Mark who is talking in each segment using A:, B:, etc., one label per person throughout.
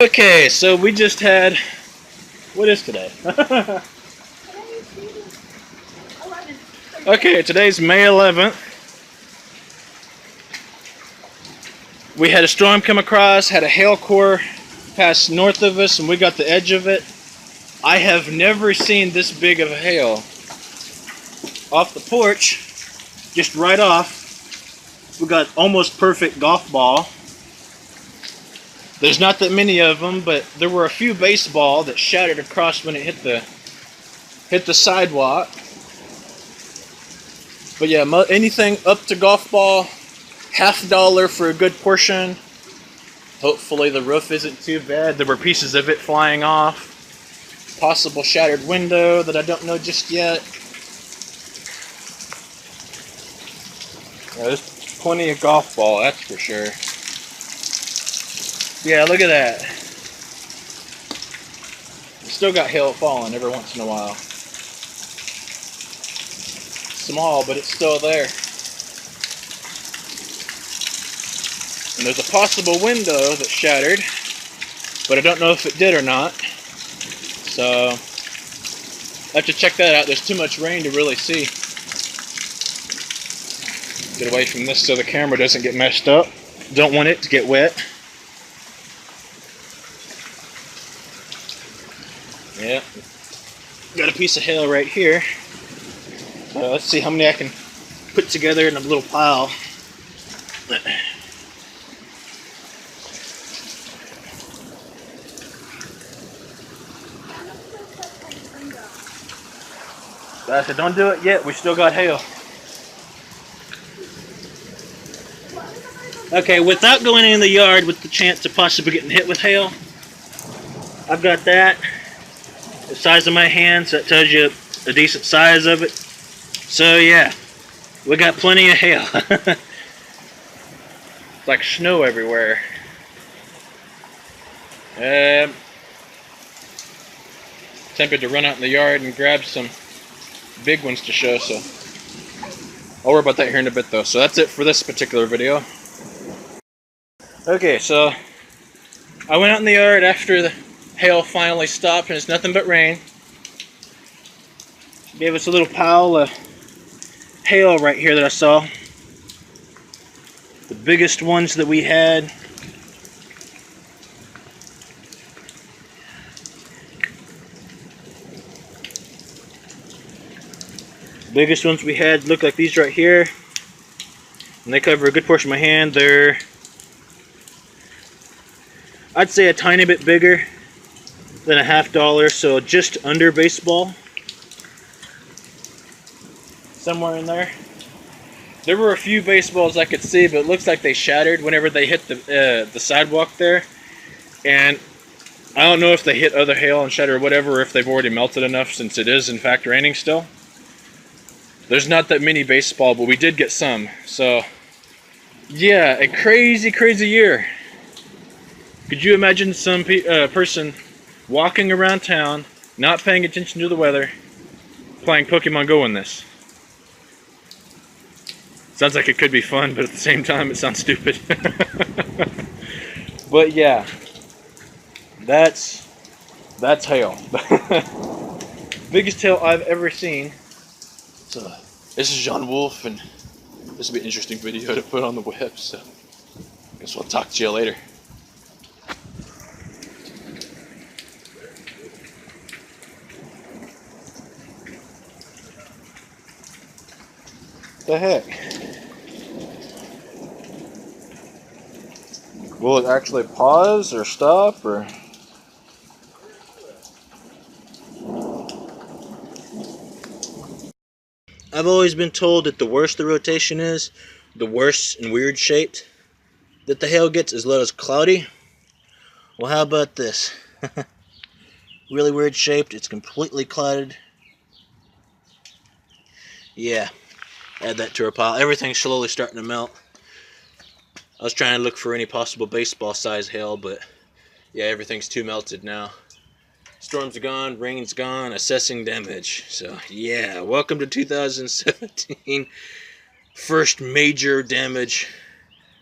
A: Okay, so we just had, what is today? Okay, today's May 11th. We had a storm come across, had a hail core pass north of us, and we got the edge of it. I have never seen this big of a hail. Off the porch, just right off, we got almost perfect golf ball. There's not that many of them, but there were a few baseball that shattered across when it hit the sidewalk. But yeah, anything up to golf ball, $50 for a good portion. Hopefully the roof isn't too bad. There were pieces of it flying off. Possible shattered window that I don't know just yet. Yeah, there's plenty of golf ball, that's for sure. Yeah, look at that. Still got hail falling every once in a while. Small, but it's still there. And there's a possible window that shattered, but I don't know if it did or not. So I have to check that out. There's too much rain to really see. Get away from this so the camera doesn't get messed up. Don't want it to get wet. Yeah, got a piece of hail right here. Let's see how many I can put together in a little pile. I said, don't do it yet. We still got hail. Okay, without going in the yard with the chance of possibly getting hit with hail, I've got that. The size of my hand, so that tells you a decent size of it. So yeah, we got plenty of hail. It's like snow everywhere. Tempted to run out in the yard and grab some big ones to show, so I'll worry about that here in a bit though. So that's it for this particular video. Okay, so I went out in the yard after the hail finally stopped and it's nothing but rain. Gave us a little pile of hail right here that I saw. The biggest ones that we had. Biggest ones we had look like these right here. And they cover a good portion of my hand. They're, I'd say, a tiny bit bigger than a $50, so just under baseball. Somewhere in there. There were a few baseballs I could see, but it looks like they shattered whenever they hit the sidewalk there. And I don't know if they hit other hail and shattered or whatever, or if they've already melted enough since it is in fact raining still. There's not that many baseball, but we did get some. So yeah, a crazy, crazy year. Could you imagine some person walking around town, not paying attention to the weather, playing Pokemon Go in this? Sounds like it could be fun, but at the same time it sounds stupid. But yeah, that's hail. Biggest hail I've ever seen. So this is John Wolf, and this will be an interesting video to put on the web, so I guess we'll talk to you later. The heck? Will it actually pause or stop or? I've always been told that the worse the rotation is, the worse and weird shaped that the hail gets, as well as cloudy. Well, how about this? Really weird shaped. It's completely clouded. Yeah. Add that to our pile. Everything's slowly starting to melt. I was trying to look for any possible baseball size hail, but yeah, everything's too melted now. Storms are gone, rain's gone, assessing damage. So yeah, welcome to 2017. First major damage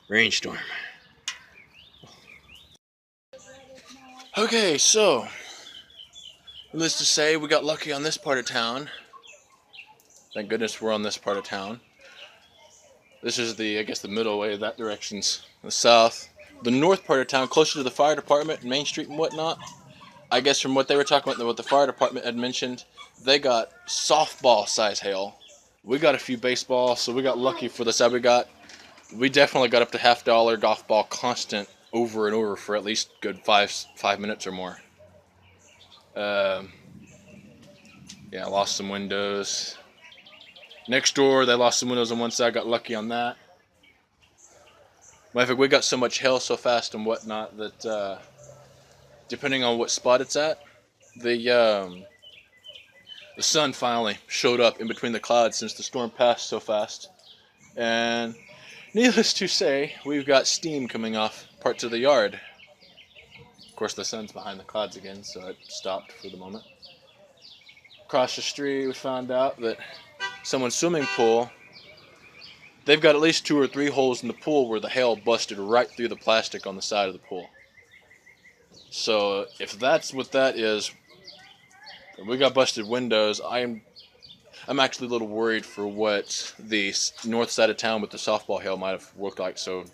A: rainstorm. Okay, so needless to say, we got lucky on this part of town. Thank goodness we're on this part of town. This is I guess the middle way. That direction's the south. The north part of town, closer to the fire department and Main Street and whatnot. I guess from what they were talking about, what the fire department had mentioned, they got softball size hail. We got a few baseball, so we got lucky for the side we got. We definitely got up to $50 golf ball constant over and over for at least good five minutes or more. Yeah, I lost some windows. Next door, they lost some windows on one side. Got lucky on that. Matter of fact, we got so much hail so fast and whatnot that depending on what spot it's at, the sun finally showed up in between the clouds since the storm passed so fast. And needless to say, we've got steam coming off parts of the yard. Of course, the sun's behind the clouds again, so it stopped for the moment. Across the street, we found out that someone's swimming pool, they've got at least 2 or 3 holes in the pool where the hail busted right through the plastic on the side of the pool. So if that's what that is, we got busted windows. I'm actually a little worried for what the north side of town with the softball hail might have looked like. So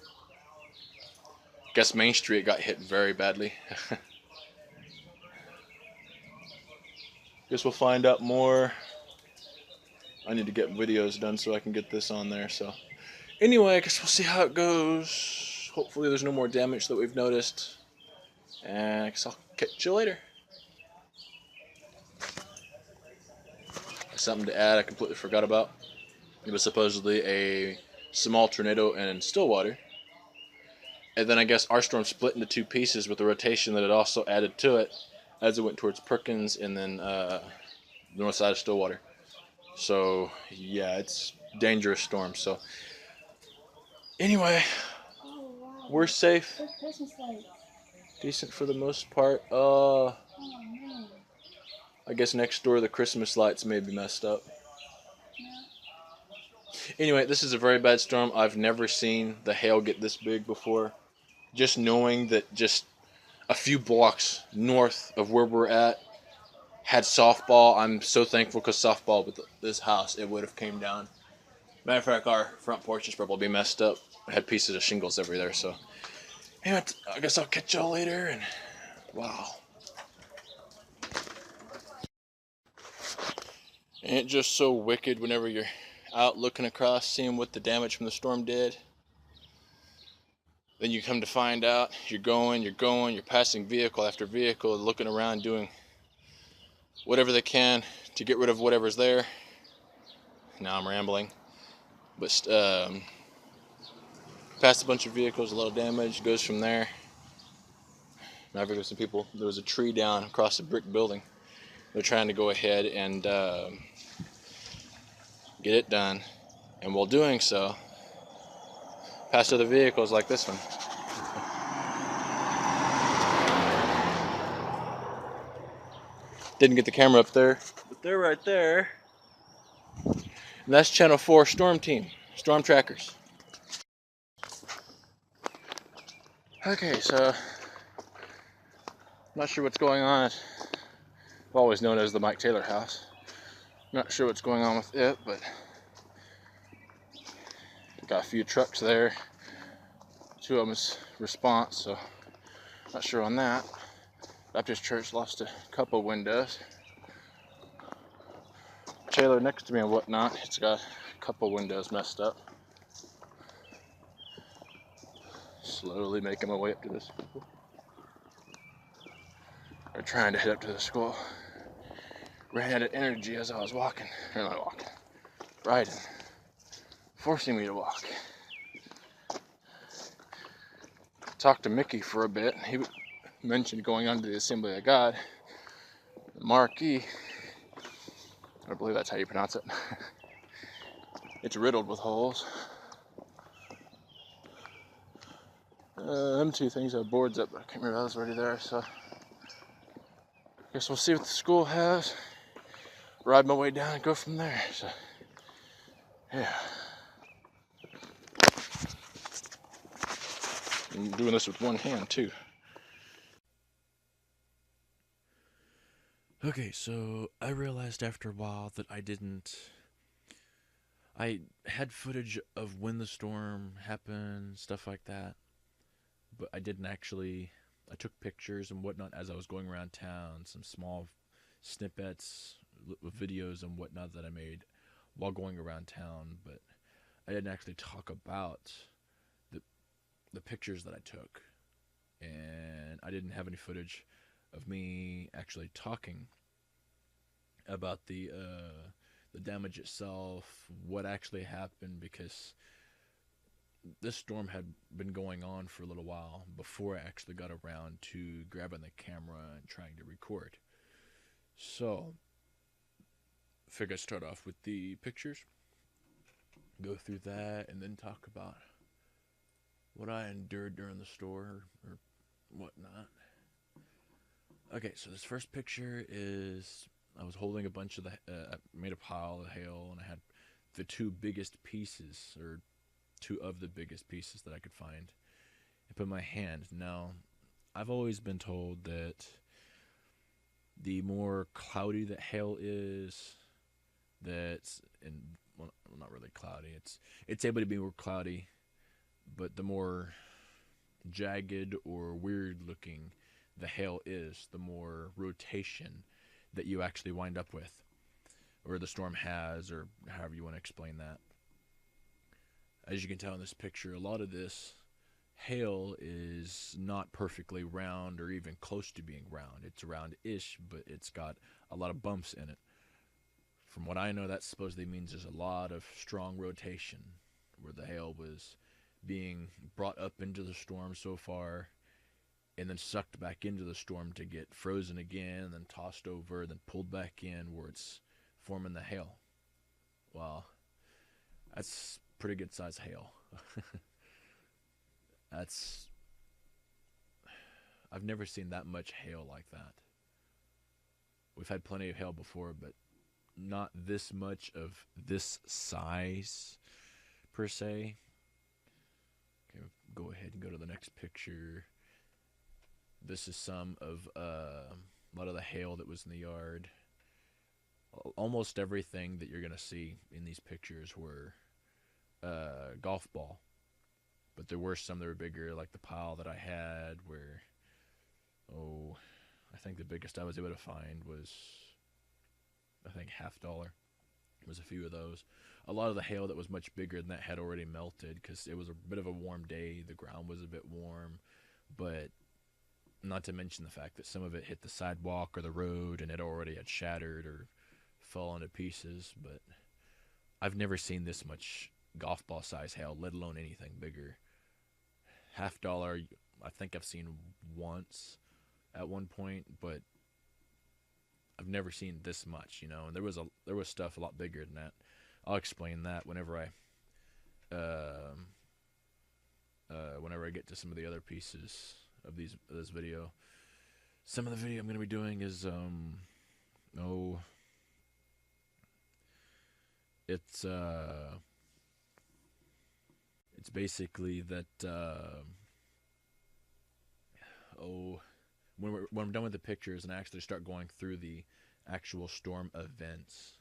A: I guess Main Street got hit very badly. Guess we'll find out more. I need to get videos done so I can get this on there. So anyway, I guess we'll see how it goes. Hopefully there's no more damage that we've noticed. And I guess I'll catch you later. Something to add I completely forgot about. It was supposedly a small tornado in Stillwater. And then I guess our storm split into 2 pieces with the rotation that it also added to it as it went towards Perkins and then the north side of Stillwater. So yeah, it's a dangerous storm. So anyway, we're safe. Decent for the most part. I guess next door the Christmas lights may be messed up. Anyway, this is a very bad storm. I've never seen the hail get this big before. Just knowing that just a few blocks north of where we're at had softball, I'm so thankful, because softball with this house, it would have came down. Matter of fact, our front porch is probably messed up. It had pieces of shingles every there. So anyway, I guess I'll catch y'all later. And wow. Ain't it just so wicked whenever you're out looking across, seeing what the damage from the storm did? Then you come to find out, you're passing vehicle after vehicle, looking around, doing whatever they can to get rid of whatever's there. Now I'm rambling. But passed a bunch of vehicles, a little damage, goes from there. Now I've got some people, there was a tree down across a brick building. They're trying to go ahead and get it done. And while doing so, past other vehicles like this one. Didn't get the camera up there, but they're right there. And that's Channel 4 Storm Team, Storm Trackers. Okay, so not sure what's going on. Always known as the Mike Taylor house. Not sure what's going on with it, but got a few trucks there. 2 of them is response, so not sure on that. Baptist Church lost a couple windows. Taylor next to me and whatnot, it's got a couple windows messed up. Slowly making my way up to this school. Or trying to head up to the school. Ran out of energy as I was walking. Or not walking. Riding. Forcing me to walk. Talked to Mickey for a bit. He mentioned going on to the Assembly of God. Marquee. I believe that's how you pronounce it. It's riddled with holes. Them 2 things have boards up, but I can't remember if that was already there, so guess we'll see what the school has. Ride my way down and go from there. So yeah. I'm doing this with one hand too. Okay, so I realized after a while that I had footage of when the storm happened, stuff like that, but I didn't actually. I took pictures and whatnot as I was going around town, some small snippets, videos and whatnot that I made while going around town, but I didn't actually talk about the the pictures that I took, and I didn't have any footage of me actually talking about the damage itself, what actually happened, because this storm had been going on for a little while before I actually got around to grabbing the camera and trying to record. So, I figured I'd start off with the pictures, go through that, and then talk about what I endured during the storm or whatnot. Okay, so this first picture is I was holding a bunch of I made a pile of hail, and I had the two biggest pieces, or two of the biggest pieces that I could find, and put in my hand. Now, I've always been told that the more cloudy that hail is, that's in well, not really cloudy. It's able to be more cloudy, but the more jagged or weird looking the hail is, the more rotation that you actually wind up with, or the storm has, or however you want to explain that. As you can tell in this picture, a lot of this hail is not perfectly round or even close to being round. It's round-ish, but it's got a lot of bumps in it. From what I know, that supposedly means there's a lot of strong rotation where the hail was being brought up into the storm so far and then sucked back into the storm to get frozen again, and then tossed over, then pulled back in where it's forming the hail. Well, that's pretty good size hail. That's I've never seen that much hail like that. We've had plenty of hail before, but not this much of this size per se. Okay, go ahead and go to the next picture. This is some of a lot of the hail that was in the yard. Almost everything that you're gonna see in these pictures were golf ball, but there were some that were bigger, like the pile that I had, where I think the biggest I was able to find was I think $half. It was a few of those. A lot of the hail that was much bigger than that had already melted because it was a bit of a warm day. The ground was a bit warm, but not to mention the fact that some of it hit the sidewalk or the road and it already had shattered or fallen to pieces. But I've never seen this much golf ball size hail, let alone anything bigger. $half, I think I've seen once at one point, but I've never seen this much, And there was stuff a lot bigger than that. I'll explain that whenever I get to some of the other pieces of this video. Some of the video I'm going to be doing is it's it's basically that when I'm done with the pictures and I actually start going through the actual storm events,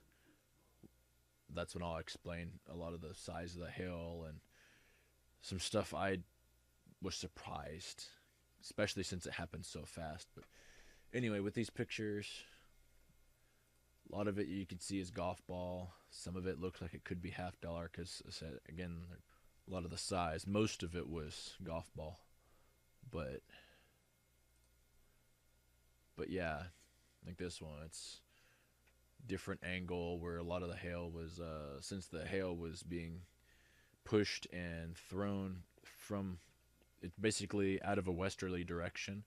A: that's when I'll explain a lot of the size of the hail and some stuff I was surprised, especially since it happened so fast. But anyway, with these pictures, a lot of it you can see is golf ball. Some of it looks like it could be $half because, again, a lot of the size. Most of it was golf ball, but yeah, like this one, it's different angle where a lot of the hail was since the hail was being pushed and thrown from it's basically out of a westerly direction,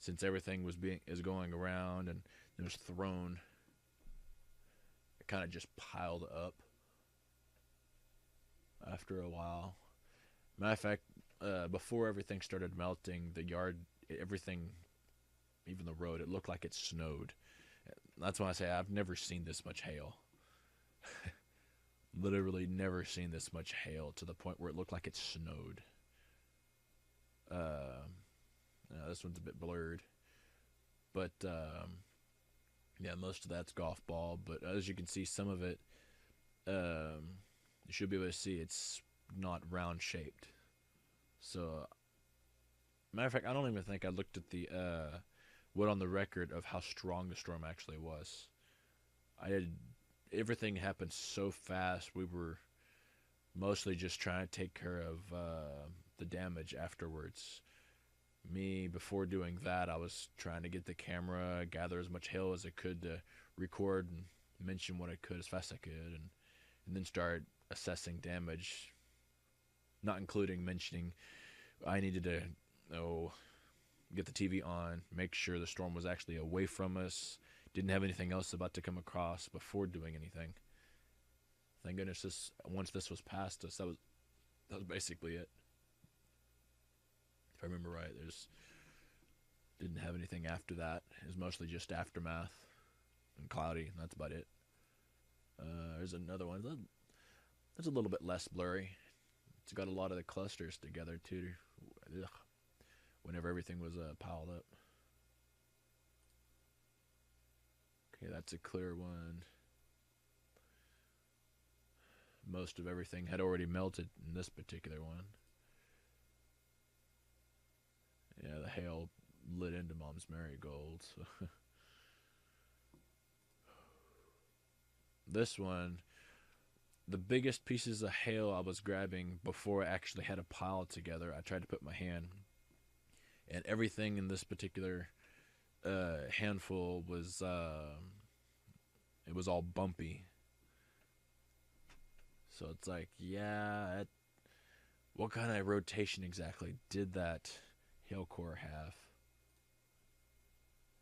A: since everything is going around and it was thrown, it kind of just piled up after a while. Matter of fact, before everything started melting, the yard, everything, even the road, it looked like it snowed. That's why I say I've never seen this much hail. Literally never seen this much hail to the point where it looked like it snowed. This one's a bit blurred, but Yeah, most of that's golf ball, but as you can see, some of it, you should be able to see it's not round shaped. So, matter of fact, I don't even think I looked at the what on the record of how strong the storm actually was. I had everything happened so fast. We were mostly just trying to take care of the damage afterwards. Me, before doing that, I was trying to get the camera, gather as much hail as I could to record and mention what I could as fast as I could, and then start assessing damage, not including mentioning I needed to get the TV on, make sure the storm was actually away from us, didn't have anything else about to come across before doing anything. Thank goodness once this was past us, that was basically it. If I remember right, didn't have anything after that. It was mostly just aftermath and cloudy, and that's about it. There's another one that's a little bit less blurry. It's got a lot of the clusters together too. Ugh. Whenever everything was piled up. Okay, that's a clear one. Most of everything had already melted in this particular one. Yeah, the hail lit into Mom's marigolds. This one, the biggest pieces of hail I was grabbing before I actually had a pile together, I tried to put my hand, and everything in this particular handful was it was all bumpy. So it's like, yeah, what kind of rotation exactly did that hail core have?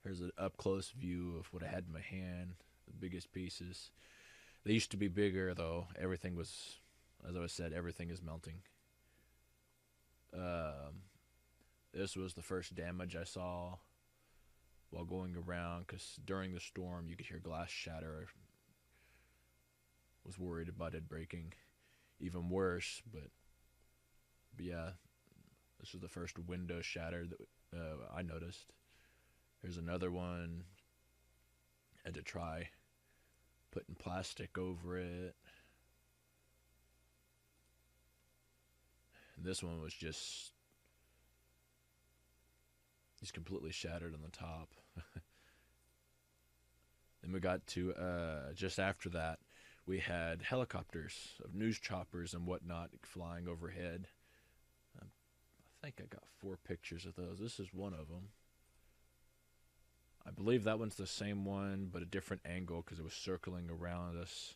A: Here's an up close view of what I had in my hand, the biggest pieces. They used to be bigger though. Everything was, as I said, everything is melting. This was the first damage I saw while going around, because during the storm you could hear glass shatter. I was worried about it breaking even worse, but yeah, this was the first window shatter that I noticed. Here's another one. Had to try putting plastic over it. And this one was just completely shattered on the top. Then we got to just after that, we had helicopters of news choppers and whatnot flying overhead. I think I got 4 pictures of those. This is one of them. I believe that one's the same one, but a different angle because it was circling around us,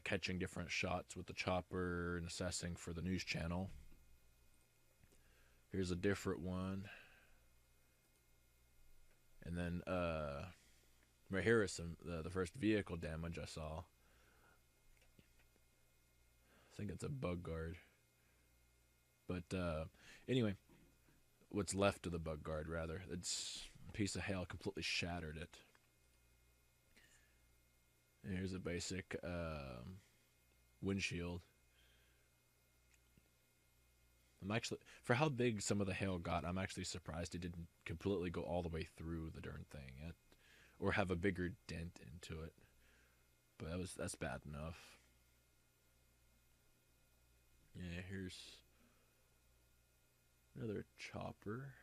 A: catching different shots with the chopper and assessing for the news channel. Here's a different one. And then right here is the first vehicle damage I saw. I think it's a bug guard. But anyway, what's left of the bug guard, rather. It's a piece of hail completely shattered it. And here's a basic windshield. I'm actually, for how big some of the hail got, I'm actually surprised it didn't completely go all the way through the darn thing, or have a bigger dent into it. But that's bad enough. Yeah, here's another chopper.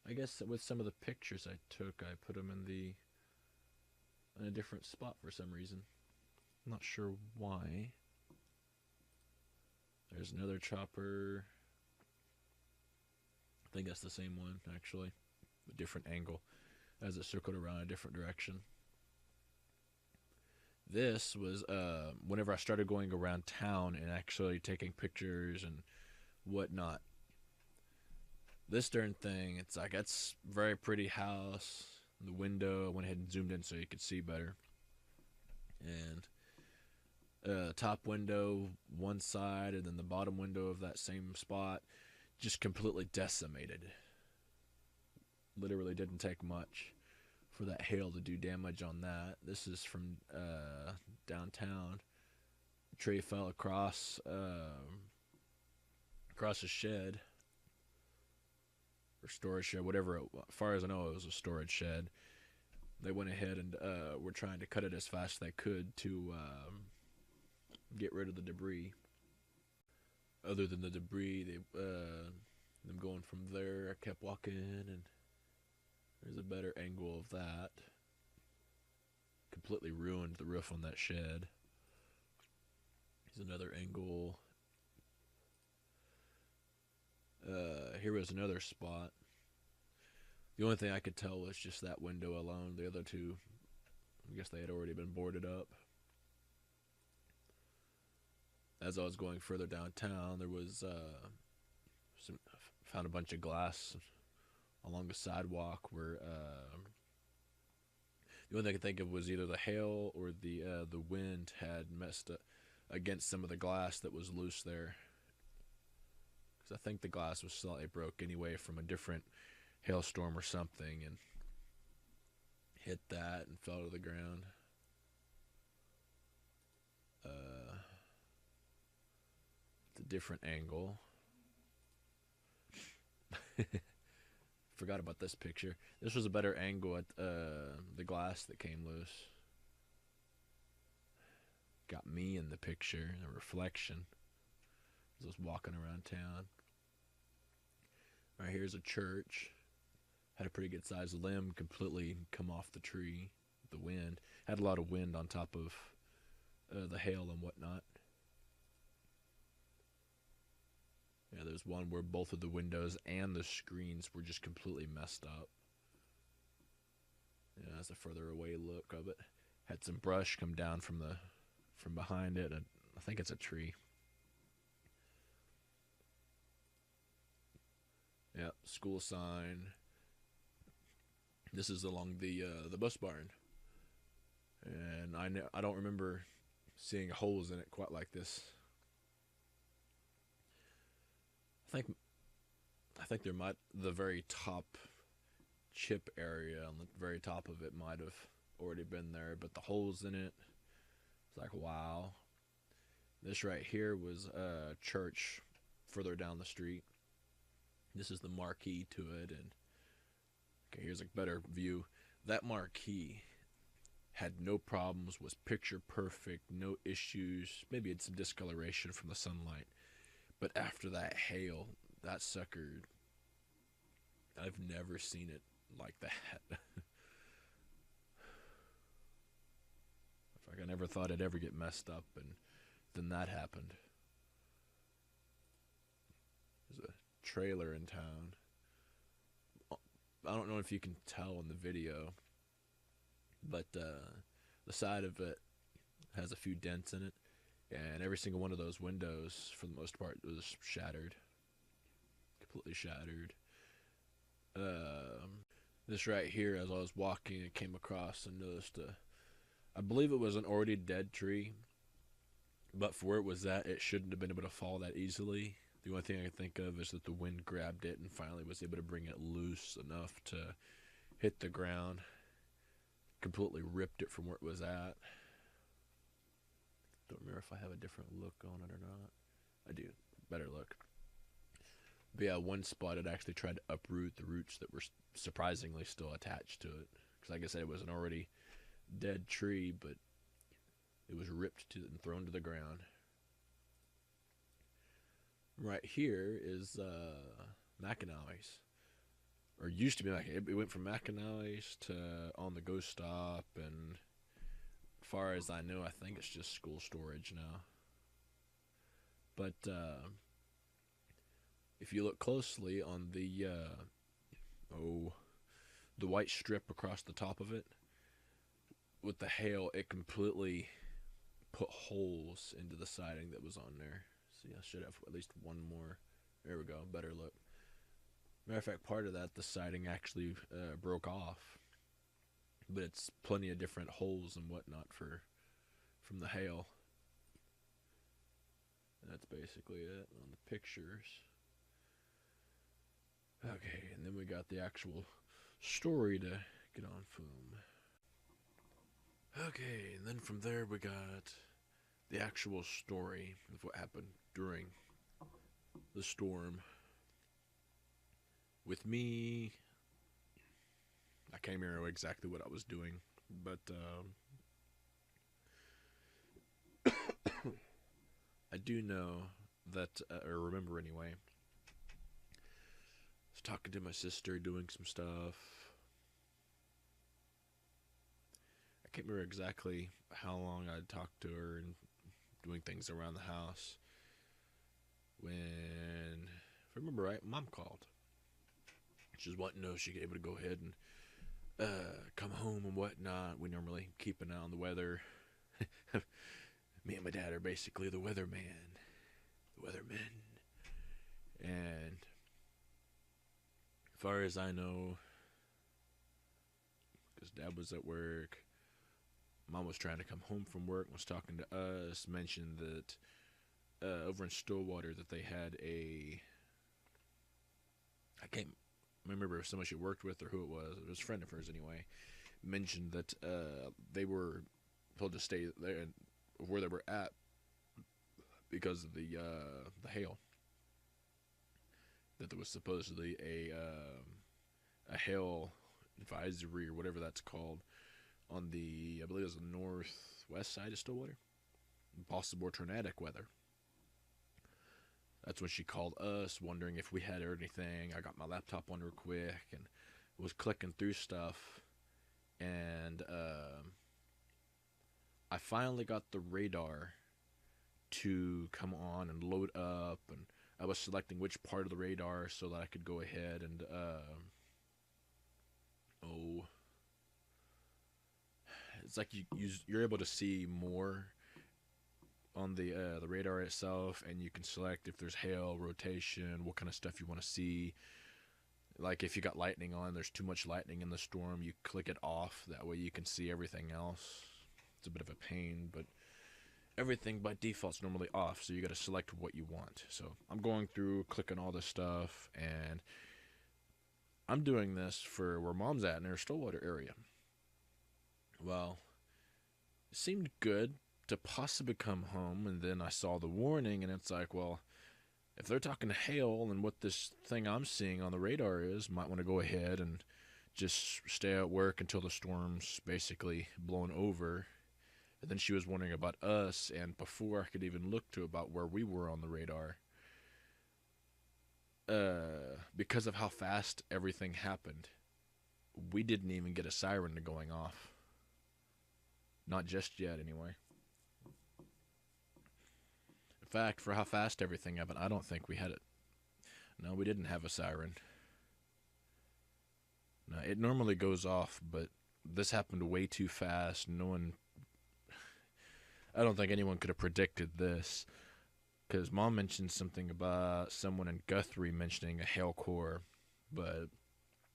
A: I guess with some of the pictures I took, I put them in a different spot for some reason. I'm not sure why. There's another chopper. I think that's the same one, actually. A different angle, as it circled around a different direction. This was whenever I started going around town and actually taking pictures and whatnot. This darn thing, it's like, it's a very pretty house. The window, I went ahead and zoomed in so you could see better. And top window one side, and then the bottom window of that same spot just completely decimated. Literally didn't take much for that hail to do damage on that. This is from downtown. The tree fell across a shed or storage shed, whatever. As far as I know, it was a storage shed. They went ahead and were trying to cut it as fast as they could to get rid of the debris. Other than the debris, them going from there, I kept walking, and there's a better angle of that. Completely ruined the roof on that shed. Here's another angle. Here was another spot. The only thing I could tell was just that window alone. The other two, I guess they had already been boarded up. As I was going further downtown, there was found a bunch of glass along the sidewalk where the only thing I could think of was either the hail or the wind had messed up against some of the glass that was loose there. Because I think the glass was slightly broke anyway from a different hailstorm or something, and hit that and fell to the ground. It's a different angle. Forgot about this picture. This was a better angle at the glass that came loose. Got me in the picture, the reflection, as I was walking around town. Right here's a church. Had a pretty good sized limb completely come off the tree. The wind. Had a lot of wind on top of the hail and whatnot. Yeah, there's one where both of the windows and the screens were just completely messed up. Yeah, that's a further away look of it. Had some brush come down from behind it. I think it's a tree. Yeah, school sign. This is along the bus barn, and I don't remember seeing holes in it quite like this. I think there might the very top chip area on the very top of it might have already been there, but the holes in it, it's like wow. This right here was a church further down the street. This is the marquee to it, and okay, here's a better view. That marquee had no problems, was picture perfect, no issues. Maybe it's some discoloration from the sunlight. But after that hail, that sucker, I've never seen it like that. Like I never thought it'd ever get messed up, and then that happened. There's a trailer in town. I don't know if you can tell in the video, but the side of it has a few dents in it, and every single one of those windows, for the most part, was shattered. Completely shattered. This right here, as I was walking, I came across and noticed I believe it was an already dead tree, but for where it was at, it shouldn't have been able to fall that easily. The only thing I can think of is that the wind grabbed it and finally was able to bring it loose enough to hit the ground. Completely ripped it from where it was at. Don't remember if I have a different look on it or not. I do. Better look. But yeah, one spot it actually tried to uproot the roots that were surprisingly still attached to it. Because like I said, it was an already dead tree, but it was ripped to and thrown to the ground. Right here is McAnally's. Or used to be it went from McAnally's to On the Go Stop, and as far as I know, I think it's just school storage now. But if you look closely on the white strip across the top of it, with the hail, it completely put holes into the siding that was on there. See, I should have at least one more. There we go, better look. Matter of fact, part of that, the siding actually broke off. But it's plenty of different holes and whatnot from the hail. And that's basically it on the pictures. Okay, and then we got the actual story to get on film. Okay, and then from there we got the actual story of what happened during the storm.
B: with me, I can't remember exactly what I was doing, but I do know that, or remember anyway, I was talking to my sister, doing some stuff. I can't remember exactly how long I'd talked to her and doing things around the house. When, if I remember right, Mom called. She was wanting to know if she could able to go ahead and come home and whatnot. We normally keep an eye on the weather. Me and my dad are basically the weatherman, the weathermen. And as far as I know, because Dad was at work, Mom was trying to come home from work, was talking to us, mentioned that over in Stillwater that they had I can't remember if somebody she worked with or who it was. It was a friend of hers anyway. Mentioned that they were told to stay there where they were at because of the hail. That there was supposedly a hail advisory or whatever that's called on the, I believe it was the northwest side of Stillwater. Possible tornadic weather. That's when she called us, wondering if we had heard anything. I got my laptop on real quick and was clicking through stuff, and I finally got the radar to come on and load up, and I was selecting which part of the radar so that I could go ahead and it's like you're able to see more on the radar itself, and you can select if there's hail, rotation, what kind of stuff you want to see. Like if you got lightning on, there's too much lightning in the storm, you click it off. That way you can see everything else. It's a bit of a pain, but everything by default's normally off, so you got to select what you want. So I'm going through, clicking all this stuff, and I'm doing this for where Mom's at in her Stillwater area. Well, it seemed good to possibly come home, and then I saw the warning, and it's like, well, if they're talking hail and what this thing I'm seeing on the radar is, might want to go ahead and just stay at work until the storm's basically blown over. And then she was wondering about us, and before I could even look to about where we were on the radar, because of how fast everything happened, we didn't even get a siren going off. Not just yet, anyway. In fact, for how fast everything happened, I don't think we had it. No, we didn't have a siren. No, it normally goes off, but this happened way too fast. I don't think anyone could have predicted this. Because Mom mentioned something about someone in Guthrie mentioning a hail core, but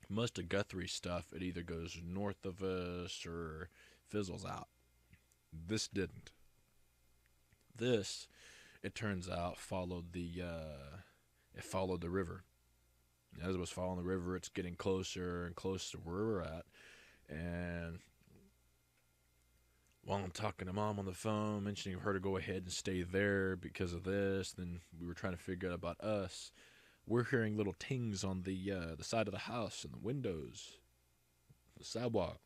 B: most of Guthrie's stuff, it either goes north of us or fizzles out. This didn't. This, it turns out, followed the river. As it was following the river, it's getting closer and closer to where we're at. And while I'm talking to Mom on the phone, mentioning her to go ahead and stay there because of this, then we were trying to figure out about us. We're hearing little tings on the side of the house and the windows, the sidewalk,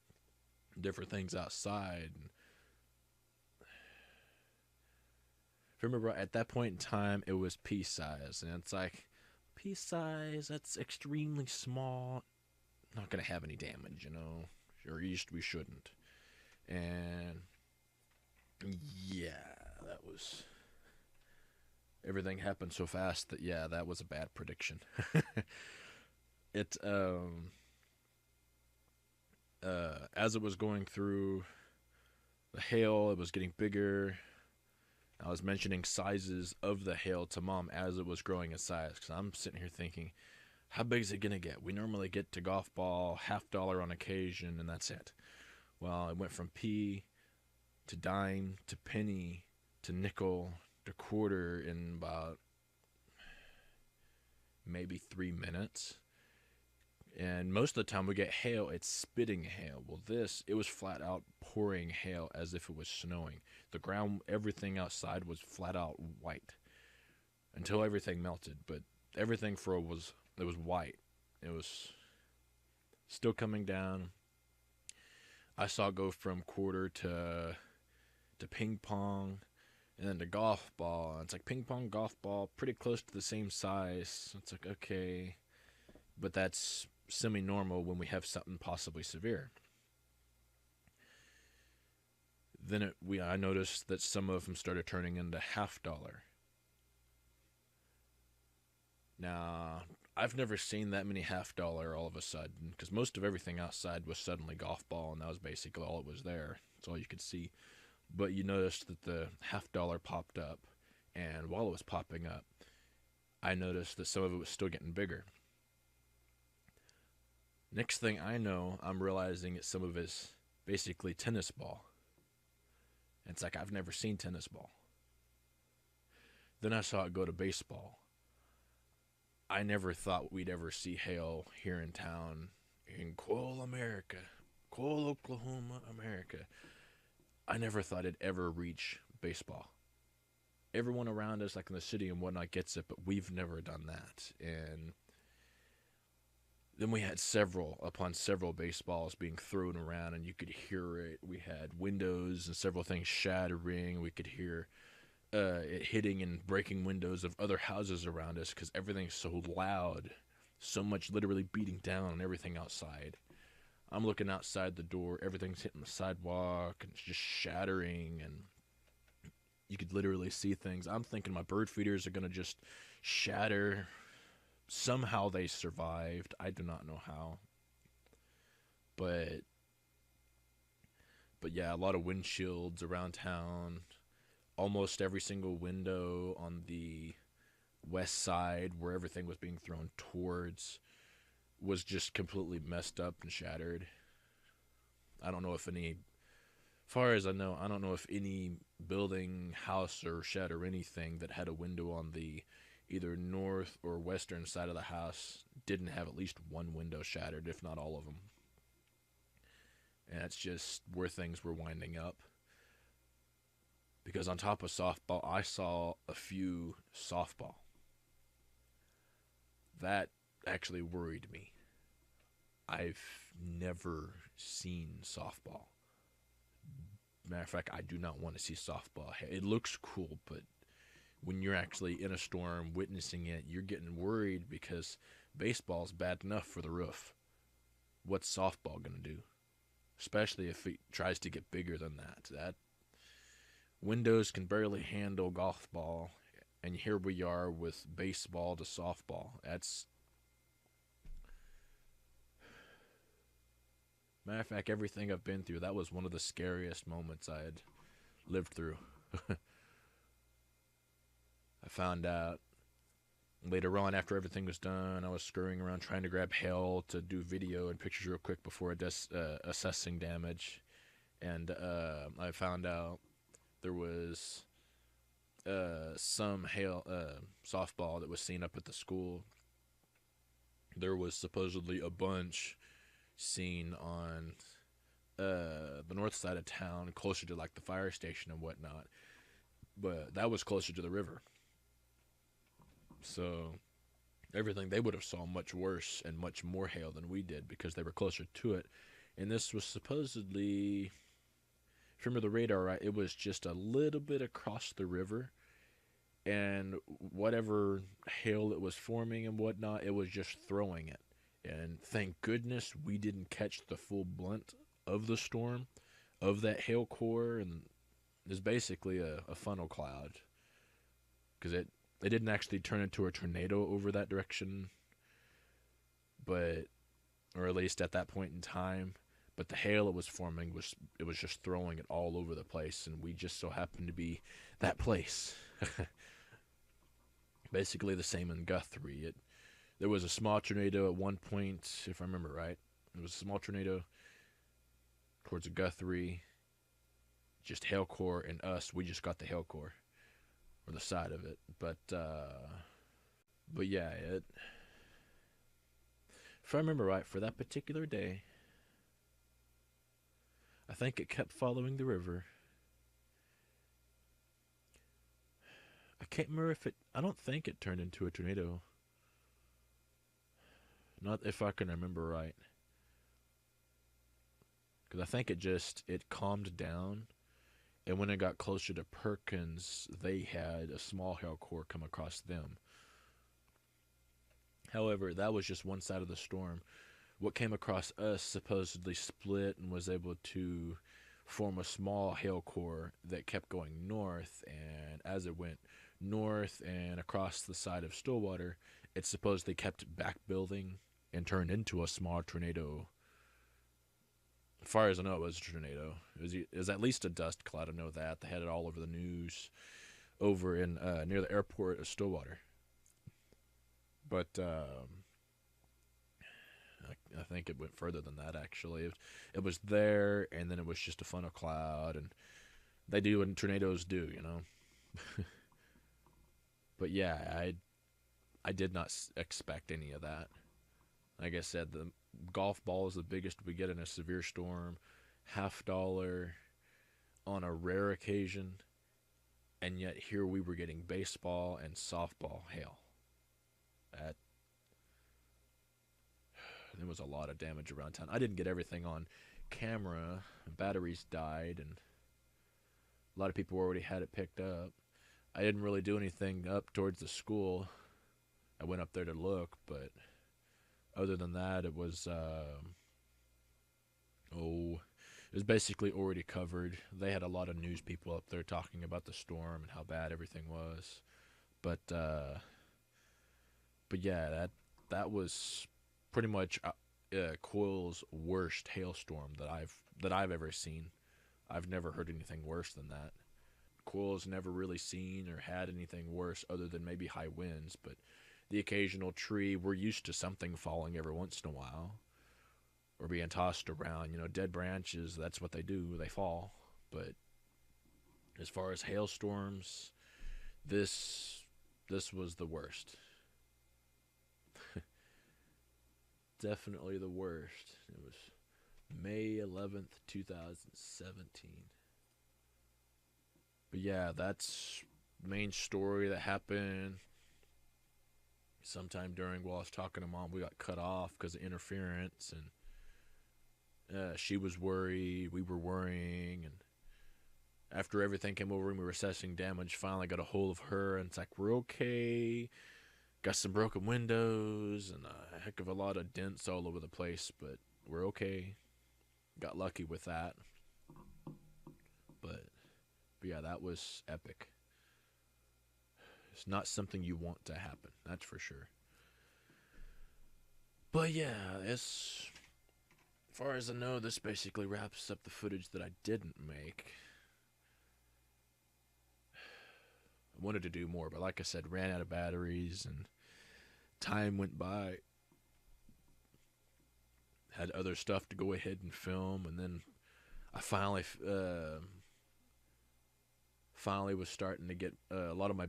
B: different things outside. And if I remember, at that point in time, it was pea size, and it's like, pea size, that's extremely small, not gonna have any damage, or at least we shouldn't. And yeah, that was, everything happened so fast that, yeah, that was a bad prediction. It as it was going through the hail, it was getting bigger. I was mentioning sizes of the hail to Mom as it was growing in size, because I'm sitting here thinking, how big is it gonna get? We normally get to golf ball, $50 on occasion, and that's it. Well, it went from P to dime to penny to nickel to quarter in about maybe 3 minutes. And most of the time we get hail, it's spitting hail. Well, it was flat out pouring hail as if it was snowing. The ground, everything outside was flat out white until everything melted. But everything it was white. It was still coming down. I saw it go from quarter to ping pong, and then to golf ball. And it's like ping pong, golf ball, pretty close to the same size. It's like, okay, but that's semi-normal when we have something possibly severe. Then I noticed that some of them started turning into $half. Now, I've never seen that many $half all of a sudden, because most of everything outside was suddenly golf ball, and that was basically all it was there. That's all you could see. But you noticed that the $half popped up, and while it was popping up, I noticed that some of it was still getting bigger. Next thing I know, I'm realizing that some of it's basically tennis ball. It's like, I've never seen tennis ball. Then I saw it go to baseball. I never thought we'd ever see hail here in town, in Coyle, America. Coyle, Oklahoma, America. I never thought it'd ever reach baseball. Everyone around us, like in the city and whatnot, gets it, but we've never done that. And then we had several upon several baseballs being thrown around, and you could hear it. We had windows and several things shattering. We could hear it hitting and breaking windows of other houses around us because everything's so loud. So much literally beating down on everything outside. I'm looking outside the door. Everything's hitting the sidewalk and it's just shattering, and you could literally see things. I'm thinking my bird feeders are going to just shatter. Somehow they survived. I do not know how. But yeah, a lot of windshields around town. Almost every single window on the west side where everything was being thrown towards was just completely messed up and shattered. I don't know if any, far as I know, I don't know if any building, house, or shed or anything that had a window on the either north or western side of the house didn't have at least one window shattered, if not all of them. And that's just where things were winding up. Because on top of softball, I saw a few softball. That actually worried me. I've never seen softball. Matter of fact, I do not want to see softball. It looks cool, but when you're actually in a storm witnessing it, you're getting worried because baseball's bad enough for the roof. What's softball going to do? Especially if it tries to get bigger than that. That windows can barely handle golf ball, and here we are with baseball to softball. That's, matter of fact, everything I've been through, that was one of the scariest moments I had lived through. I found out later on, after everything was done, I was scurrying around trying to grab hail to do video and pictures real quick before assessing damage. And I found out there was some hail softball that was seen up at the school. There was supposedly a bunch seen on the north side of town, closer to like the fire station and whatnot. But that was closer to the river. So everything they would have saw much worse and much more hail than we did because they were closer to it. And this was supposedly, if you remember the radar right, it was just a little bit across the river. And whatever hail it was forming and whatnot, it was just throwing it. And thank goodness we didn't catch the full blunt of the storm, of that hail core. And it's basically a funnel cloud. Because it didn't actually turn into a tornado over that direction. But, or at least at that point in time. But the hail it was forming, was just throwing it all over the place. And we just so happened to be that place. Basically the same in Guthrie. There was a small tornado at one point, if I remember right. It was a small tornado towards Guthrie. Just hail core, and us, we just got the hail core. Or the side of it. But yeah, if I remember right, for that particular day, I think it kept following the river. I can't remember if I don't think it turned into a tornado. Not if I can remember right, because I think it calmed down. And when it got closer to Perkins, they had a small hail core come across them. However, that was just one side of the storm. What came across us supposedly split and was able to form a small hail core that kept going north. And as it went north and across the side of Stillwater, it supposedly kept back building and turned into a small tornado. As far as I know, it was a tornado. It was at least a dust cloud. I know that. They had it all over the news over in near the airport of Stillwater. But I think it went further than that, actually. It was there, and then it was just a funnel cloud, and they do what tornadoes do, you know? But yeah, I did not expect any of that. Like I said, the golf ball is the biggest we get in a severe storm, $50 on a rare occasion, and yet here we were getting baseball and softball hail. That there was a lot of damage around town. I didn't get everything on camera. Batteries died, and a lot of people already had it picked up. I didn't really do anything up towards the school. I went up there to look, but other than that, it was it was basically already covered. They had a lot of news people up there talking about the storm and how bad everything was. But yeah, that was pretty much Coyle's worst hailstorm that I've ever seen. I've never heard anything worse than that. Coyle's never really seen or had anything worse other than maybe high winds, but the occasional tree, we're used to something falling every once in a while or being tossed around. You know, dead branches, that's what they do, they fall. But as far as hailstorms, this was the worst. Definitely the worst. It was May 11th, 2017. But yeah, that's the main story that happened. Sometime during while I was talking to Mom, we got cut off because of interference, and she was worried, we were worrying, and after everything came over and we were assessing damage, finally got a hold of her, and it's like, we're okay. Got some broken windows and a heck of a lot of dents all over the place, but we're okay. Got lucky with that. But yeah, that was epic. It's not something you want to happen, that's for sure. But yeah, as far as I know, this basically wraps up the footage that I didn't make. I wanted to do more, but like I said, ran out of batteries and time went by. Had other stuff to go ahead and film, and then I finally was starting to get a lot of my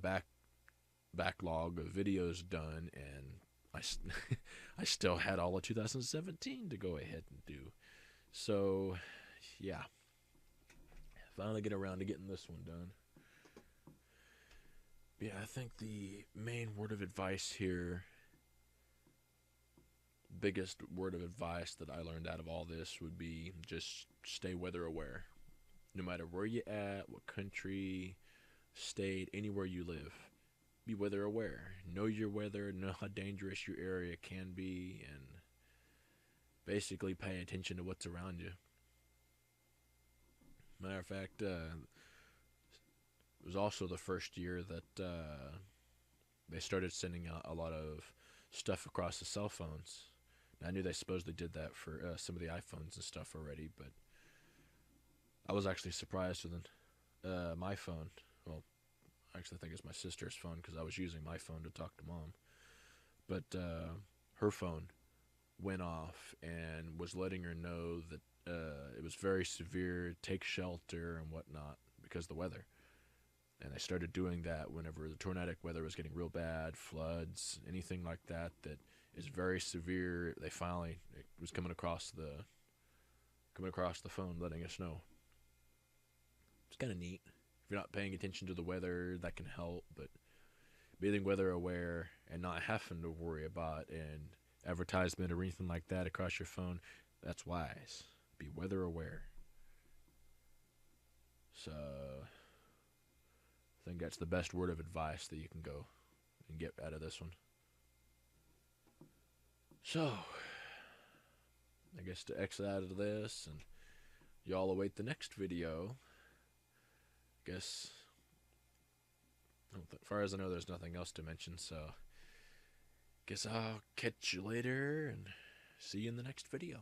B: backlog of videos done, and I still had all of 2017 to go ahead and do. So yeah, finally get around to getting this one done. Yeah, I think the main word of advice here, biggest word of advice that I learned out of all this would be just stay weather aware. No matter where you at, what country, state, anywhere you live, be weather aware. Know your weather, know how dangerous your area can be, and basically pay attention to what's around you. Matter of fact, it was also the first year that they started sending out a lot of stuff across the cell phones. Now, I knew they supposedly did that for some of the iPhones and stuff already, but I was actually surprised with my phone. Well, I actually think it's my sister's phone because I was using my phone to talk to Mom. But her phone went off and was letting her know that it was very severe, take shelter and whatnot because of the weather. And they started doing that whenever the tornadic weather was getting real bad, floods, anything like that is very severe. It was coming across the phone, letting us know. It's kind of neat. If you're not paying attention to the weather, that can help. But being weather aware and not having to worry about and advertisement or anything like that across your phone. That's wise. Be weather aware. So, I think that's the best word of advice that you can go and get out of this one. So, I guess to exit out of this, and y'all await the next video. Guess, as far as I know, there's nothing else to mention, so guess I'll catch you later and see you in the next video.